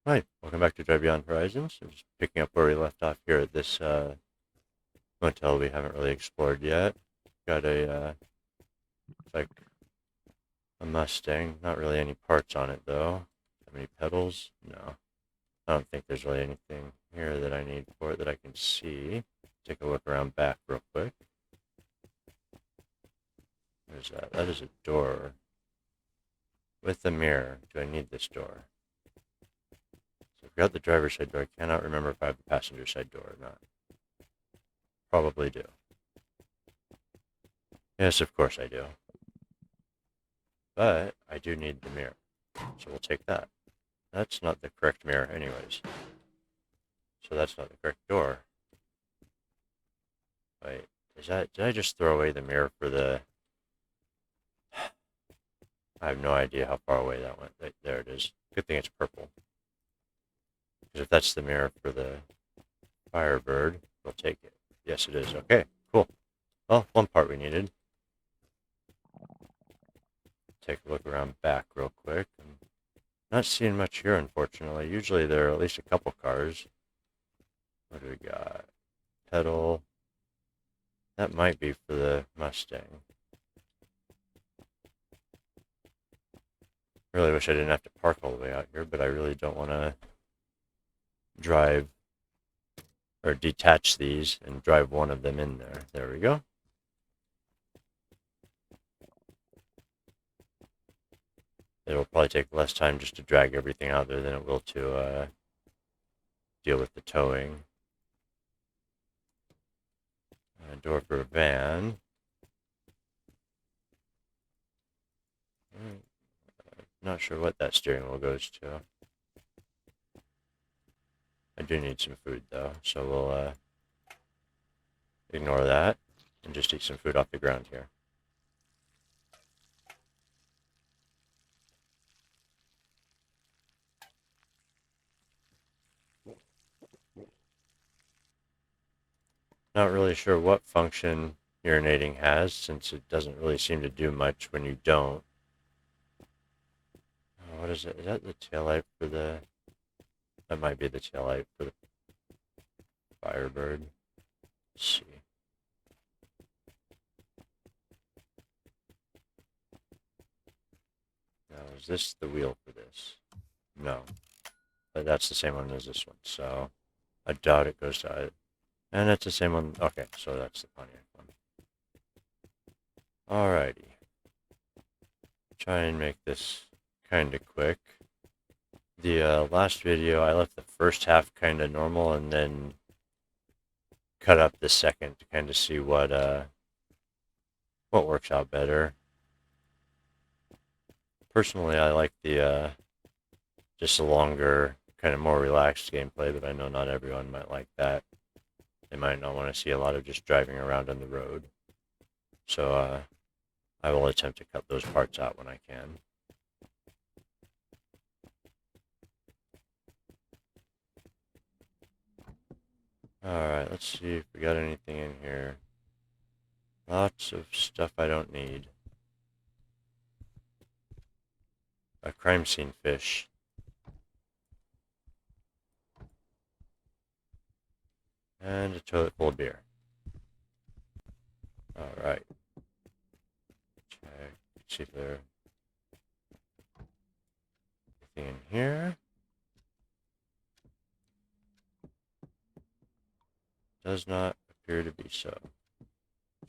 Hi, welcome back to Drive Beyond Horizons. I'm just picking up where we left off here at this motel we haven't really explored yet. Got it's like a Mustang. Not really any parts on it though. Have any pedals? No. I don't think there's really anything here that I need for it that I can see. Take a look around back real quick. There's that. That is a door with a mirror. Do I need this door? So I've got the driver's side door. I cannot remember if I have the passenger side door or not. Probably do. Yes, of course I do. But I do need the mirror. So we'll take that. That's not the correct mirror anyways. So that's not the correct door. Wait, did I just throw away the mirror for the... I have no idea how far away that went. There it is. Good thing it's purple. Because if that's the mirror for the Firebird, we'll take it. Yes, it is. Okay, cool. Well, one part we needed. Take a look around back real quick. I'm not seeing much here, unfortunately. Usually there are at least a couple cars. What do we got? Pedal. That might be for the Mustang. Really wish I didn't have to park all the way out here, but I really don't want to drive or detach these and drive one of them in there. There we go. It'll probably take less time just to drag everything out there than it will to deal with the towing. Door for a van. Not sure what that steering wheel goes to. I do need some food though, so we'll ignore that and just eat some food off the ground here. Not really sure what function urinating has, since it doesn't really seem to do much when you don't. What is it? Is that the taillight for the... That might be the taillight for the Firebird. Let's see. Now, is this the wheel for this? No. But that's the same one as this one, so I doubt it goes to it. And it's the same one. Okay, so that's the Pontiac one. Alrighty. Try and make this kind of quick. The last video, I left the first half kind of normal and then cut up the second to kind of see what works out better. Personally, I like the just a longer, kind of more relaxed gameplay, but I know not everyone might like that. They might not want to see a lot of just driving around on the road. So I will attempt to cut those parts out when I can. Alright, let's see if we got anything in here. Lots of stuff I don't need. A crime scene fish. And a toilet full of beer. Alright. Check. Let's see if there's anything in here. Does not appear to be so.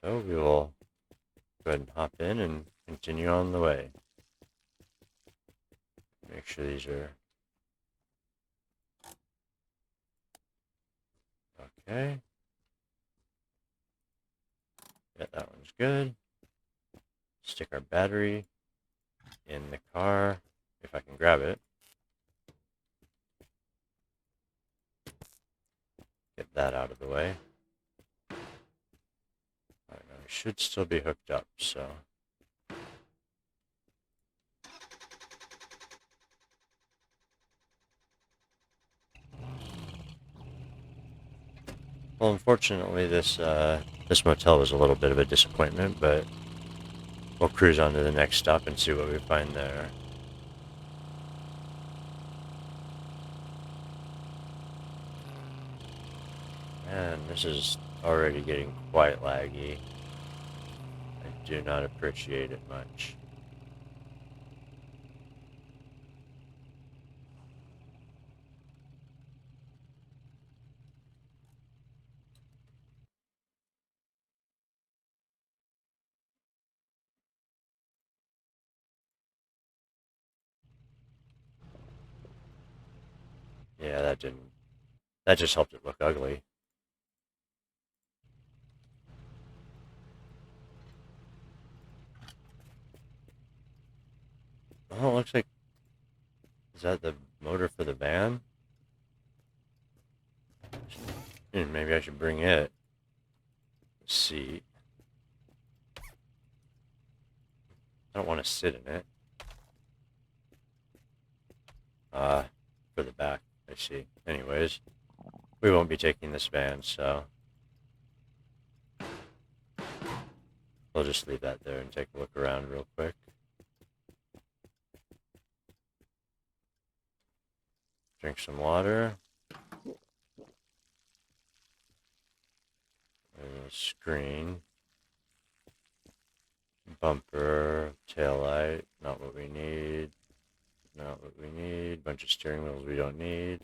So we will go ahead and hop in and continue on the way. Make sure these are okay. Yeah, that one's good. Stick our battery in the car, if I can grab it. Get that out of the way. Alright, now we should still be hooked up, so. Well, unfortunately, this motel was a little bit of a disappointment, but we'll cruise on to the next stop and see what we find there. And this is already getting quite laggy. I do not appreciate it much. Yeah, that didn't. That just helped it look ugly. Oh, it looks like. Is that the motor for the van? Maybe I should bring it. Seat. I don't want to sit in it. For the back, I see. Anyways, we won't be taking this van, so we'll just leave that there and take a look around real quick. Drink some water. There's a screen. Bumper, taillight, not what we need. Not what we need. Bunch of steering wheels we don't need.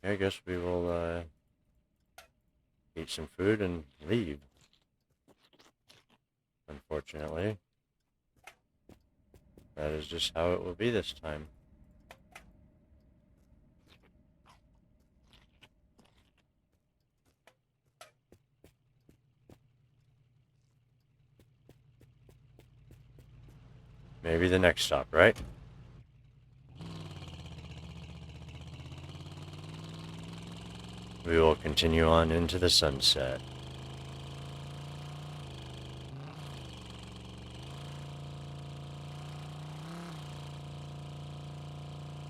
I guess we will eat some food and leave. Unfortunately. That is just how it will be this time. Maybe the next stop, right? We will continue on into the sunset.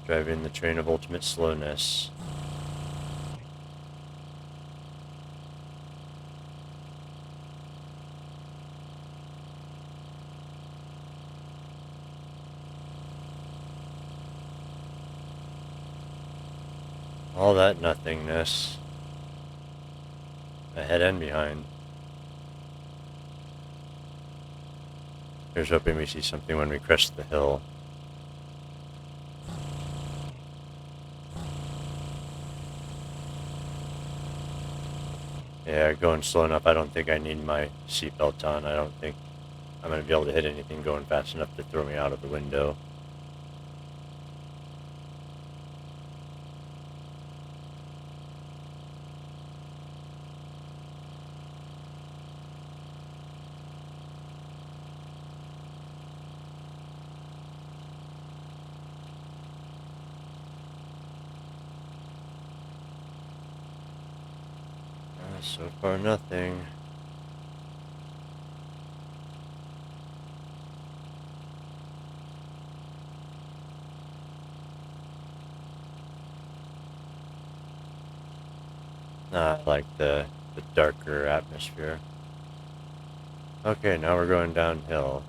Driving the train of ultimate slowness. All that nothingness. Ahead and behind. Here's hoping we see something when we crest the hill. Yeah, going slow enough. I don't think I need my seatbelt on. I don't think I'm going to be able to hit anything going fast enough to throw me out of the window. So far, nothing. I like the darker atmosphere. Okay, now we're going downhill.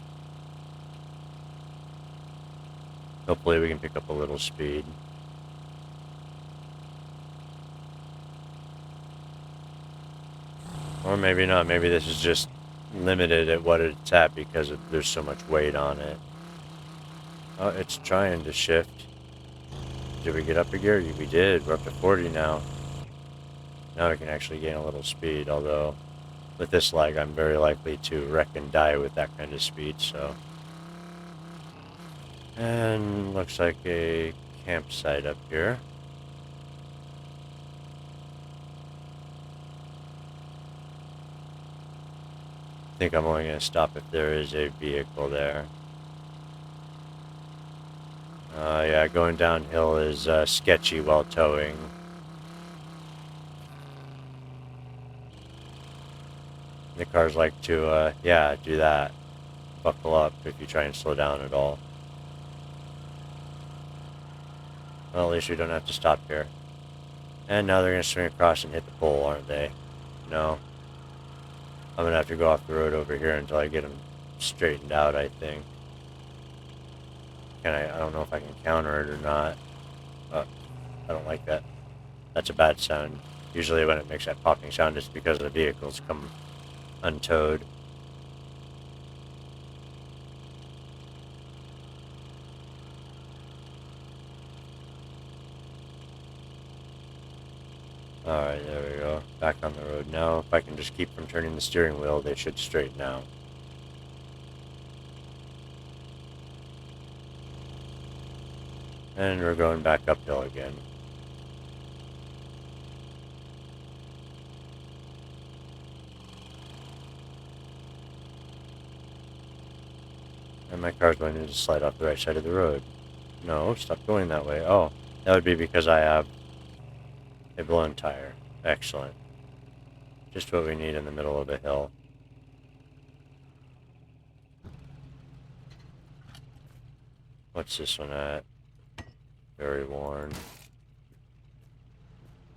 Hopefully we can pick up a little speed. Or maybe not. Maybe this is just limited at what it's at because there's so much weight on it. Oh, it's trying to shift. Did we get up a gear? We did. We're up to 40 now. Now we can actually gain a little speed, although with this lag I'm very likely to wreck and die with that kind of speed, so. And looks like a campsite up here. I think I'm only going to stop if there is a vehicle there. Yeah, going downhill is sketchy while towing. The cars like to, yeah, do that. Buckle up if you try and slow down at all. Well, at least we don't have to stop here. And now they're going to swing across and hit the pole, aren't they? No. I'm going to have to go off the road over here until I get them straightened out, I think. I don't know if I can counter it or not. I don't like that. That's a bad sound. Usually when it makes that popping sound, it's because the vehicles come untowed. Alright, there we go. Back on the road now. If I can just keep from turning the steering wheel, they should straighten out. And we're going back uphill again. And my car's going to slide off the right side of the road. No, stop going that way. Oh, that would be because I have a blown tire. Excellent. Just what we need in the middle of a hill. What's this one at? Very worn.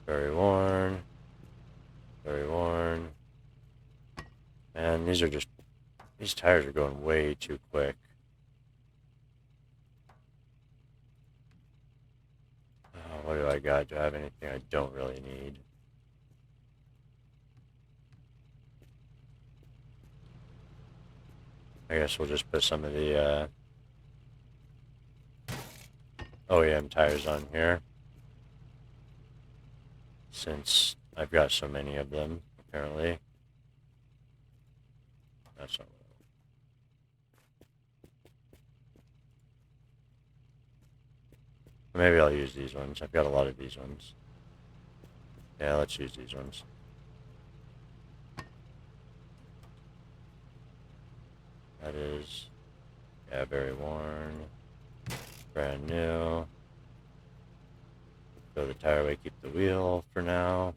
Very worn. Very worn. And these tires are going way too quick. What do I got? Do I have anything I don't really need? I guess we'll just put some of the OEM tires on here, since I've got so many of them, apparently. That's not. Maybe I'll use these ones. I've got a lot of these ones. Yeah, let's use these ones. That is, yeah, very worn. Brand new. Throw the tire away, keep the wheel for now.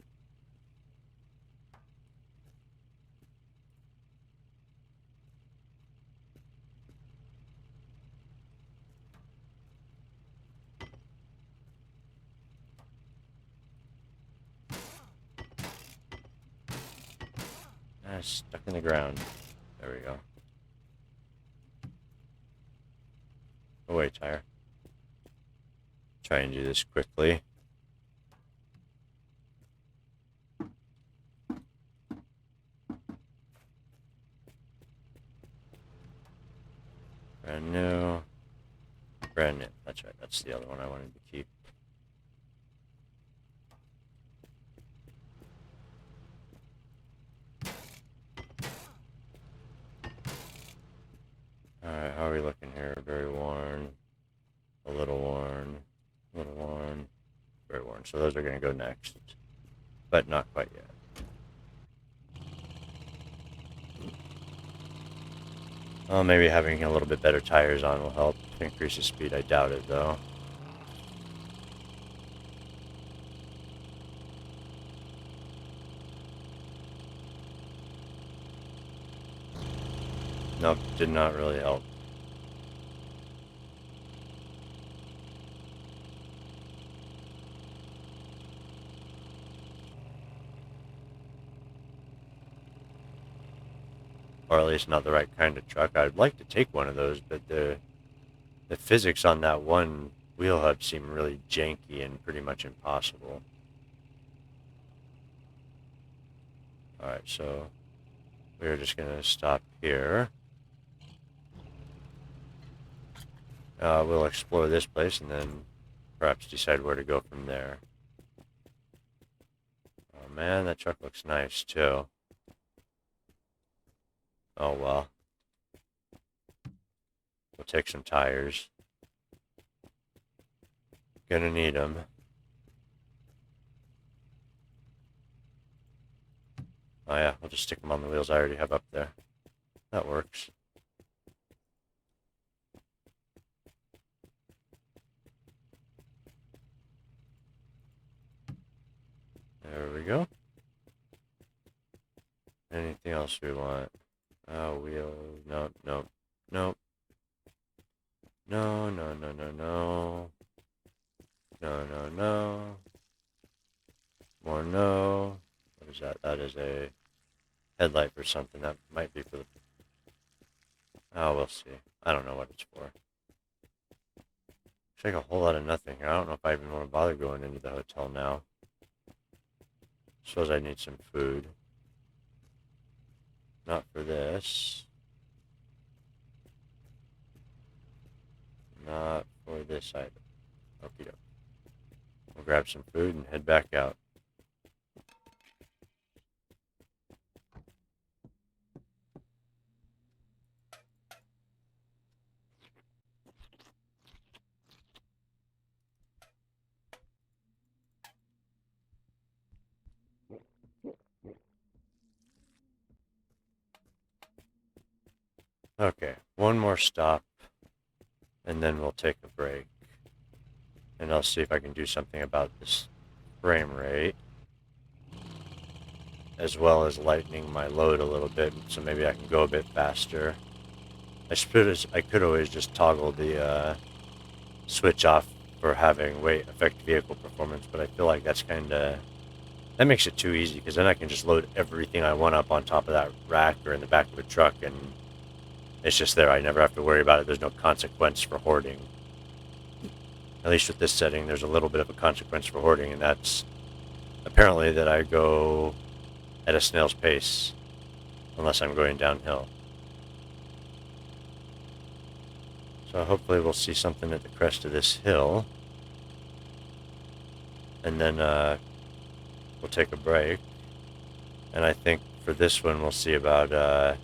Stuck in the ground. There we go. Away, tire. Try and do this quickly. Brand new. Brand new. That's right. That's the other one I wanted to keep. Alright, how are we looking here? Very worn. A little worn. A little worn. Very worn. So those are going to go next. But not quite yet. Well, maybe having a little bit better tires on will help increase the speed. I doubt it, though. Nope, did not really help. Or at least not the right kind of truck. I'd like to take one of those, but the physics on that one wheel hub seem really janky and pretty much impossible. Alright, so we're just going to stop here. We'll explore this place and then perhaps decide where to go from there. Oh man, that truck looks nice too. Oh well. We'll take some tires. Gonna need them. Oh yeah, we'll just stick them on the wheels I already have up there. That works. There we go. Anything else we want? Wheel. Nope, nope, nope. No, no, no, no, no. No, no, no. More no. What is that? That is a headlight for something. That might be for the... Oh, we'll see. I don't know what it's for. Looks like a whole lot of nothing here. I don't know if I even want to bother going into the hotel now. Suppose I need some food. Not for this. Not for this either. Okie doke. We'll grab some food and head back out. Okay, one more stop, and then we'll take a break. And I'll see if I can do something about this frame rate, as well as lightening my load a little bit, so maybe I can go a bit faster. I could always just toggle the switch off for having weight affect vehicle performance, but I feel like that makes it too easy, because then I can just load everything I want up on top of that rack or in the back of a truck, and it's just there. I never have to worry about it. There's no consequence for hoarding. At least with this setting, there's a little bit of a consequence for hoarding, and that's apparently that I go at a snail's pace unless I'm going downhill. So hopefully we'll see something at the crest of this hill, and then we'll take a break. And I think for this one we'll see about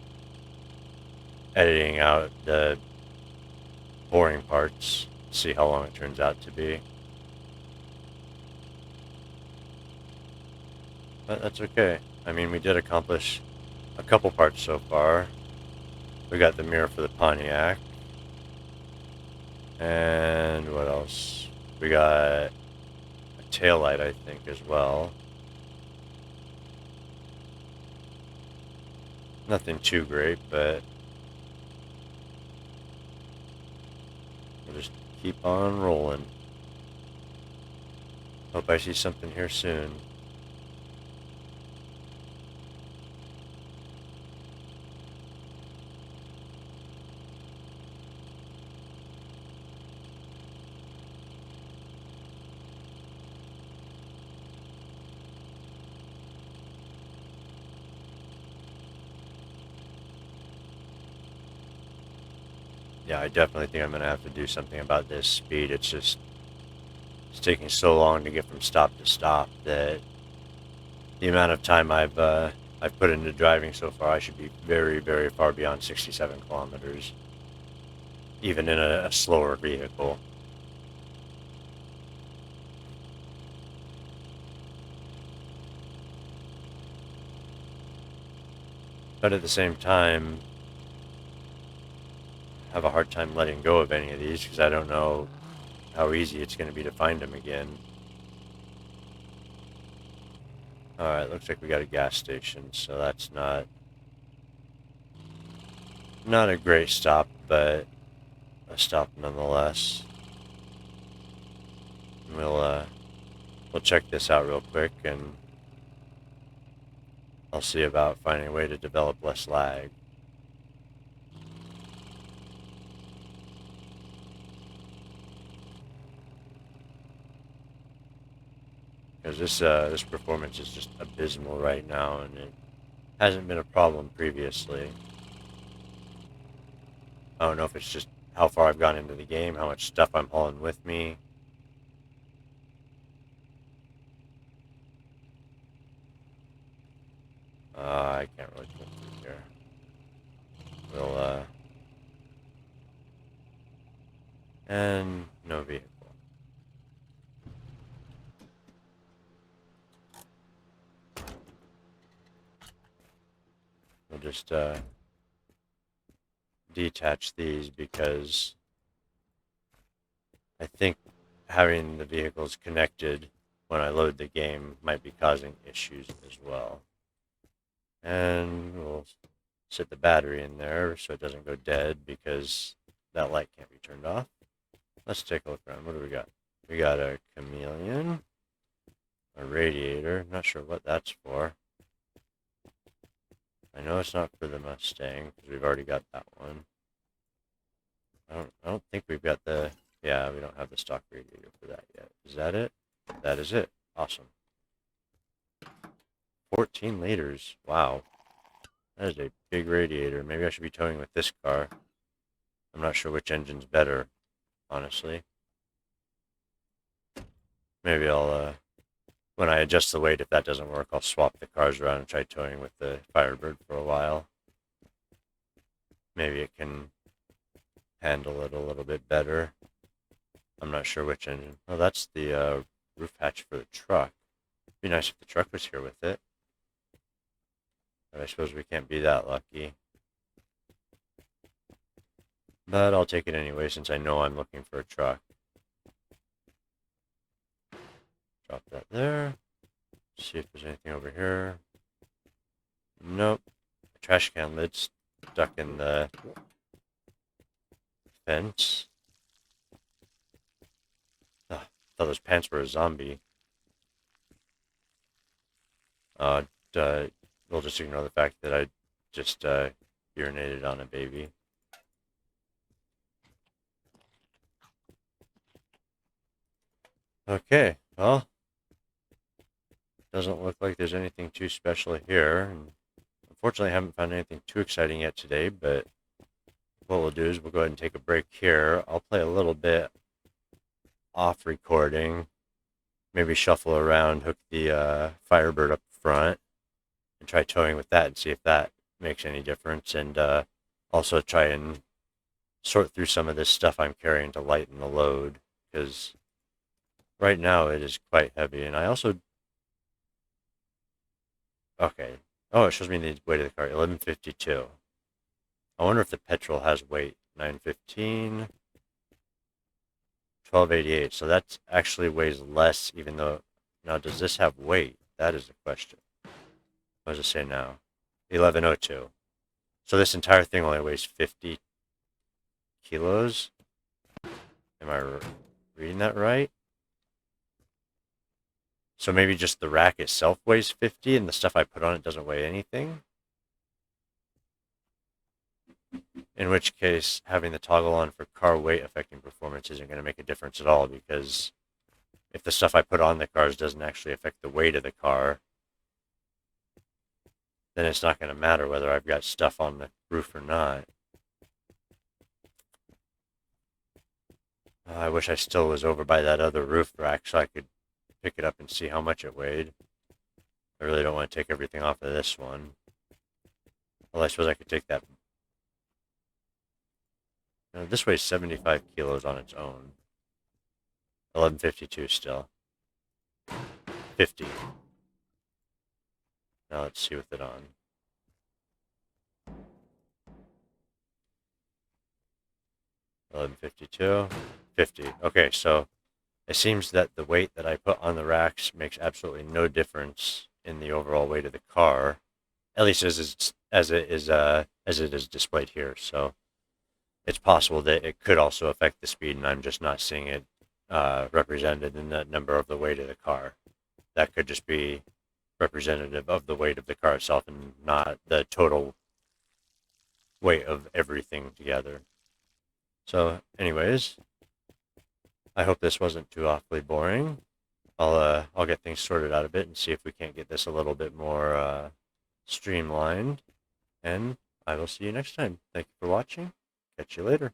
editing out the boring parts, see how long it turns out to be. But that's okay. I mean, we did accomplish a couple parts so far. We got the mirror for the Pontiac. And what else? We got a taillight, I think, as well. Nothing too great, but we'll just keep on rolling. Hope I see something here soon. Yeah, I definitely think I'm going to have to do something about this speed. It's taking so long to get from stop to stop that the amount of time I've put into driving so far, I should be very, very far beyond 67 kilometers, even in a slower vehicle. But at the same time, I have a hard time letting go of any of these because I don't know how easy it's going to be to find them again. Alright, looks like we got a gas station, so that's not a great stop, but a stop nonetheless. We'll check this out real quick, and I'll see about finding a way to develop less lag. Because this performance is just abysmal right now, and it hasn't been a problem previously. I don't know if it's just how far I've gone into the game, how much stuff I'm hauling with me. I can't really pull through here. And no vehicle. We'll just detach these because I think having the vehicles connected when I load the game might be causing issues as well. And we'll set the battery in there so it doesn't go dead because that light can't be turned off. Let's take a look around. What do we got? We got a chameleon, a radiator. Not sure what that's for. I know it's not for the Mustang because we've already got that one. I don't think we've got the Yeah, we don't have the stock radiator for that yet. Is that it? That is it. Awesome. 14 liters. Wow. That is a big radiator. Maybe I should be towing with this car. I'm not sure which engine's better, honestly. Maybe I'll, when I adjust the weight, if that doesn't work, I'll swap the cars around and try towing with the Firebird for a while. Maybe it can handle it a little bit better. I'm not sure which engine. Oh, that's the roof hatch for the truck. It'd be nice if the truck was here with it. But I suppose we can't be that lucky. But I'll take it anyway since I know I'm looking for a truck. Drop that there. See if there's anything over here. Nope. The trash can lid's stuck in the fence. Oh, I thought those pants were a zombie. We'll just ignore the fact that I just urinated on a baby. Okay, well, doesn't look like there's anything too special here. And unfortunately, I haven't found anything too exciting yet today, but what we'll do is we'll go ahead and take a break here. I'll play a little bit off recording, maybe shuffle around, hook the Firebird up front, and try towing with that and see if that makes any difference, and also try and sort through some of this stuff I'm carrying to lighten the load, because right now it is quite heavy. And I also, okay, oh, it shows me the weight of the car, 1152. I wonder if the petrol has weight. 915, 1288. So that actually weighs less, even though, now does this have weight? That is the question. What does it say now? 1102. So this entire thing only weighs 50 kilos. Am I reading that right? So maybe just the rack itself weighs 50 and the stuff I put on it doesn't weigh anything? In which case, having the toggle on for car weight affecting performance isn't going to make a difference at all, because if the stuff I put on the cars doesn't actually affect the weight of the car, then it's not going to matter whether I've got stuff on the roof or not. I wish I still was over by that other roof rack so I could pick it up and see how much it weighed. I really don't want to take everything off of this one. Well, I suppose I could take that. No, this weighs 75 kilos on its own. 1152 still. 50. Now let's see with it on. 1152. 50. Okay, so it seems that the weight that I put on the racks makes absolutely no difference in the overall weight of the car, at least as it is displayed here. So it's possible that it could also affect the speed, and I'm just not seeing it represented in the number of the weight of the car. That could just be representative of the weight of the car itself and not the total weight of everything together. So anyways, I hope this wasn't too awfully boring. I'll get things sorted out a bit and see if we can't get this a little bit more streamlined. And I will see you next time. Thank you for watching. Catch you later.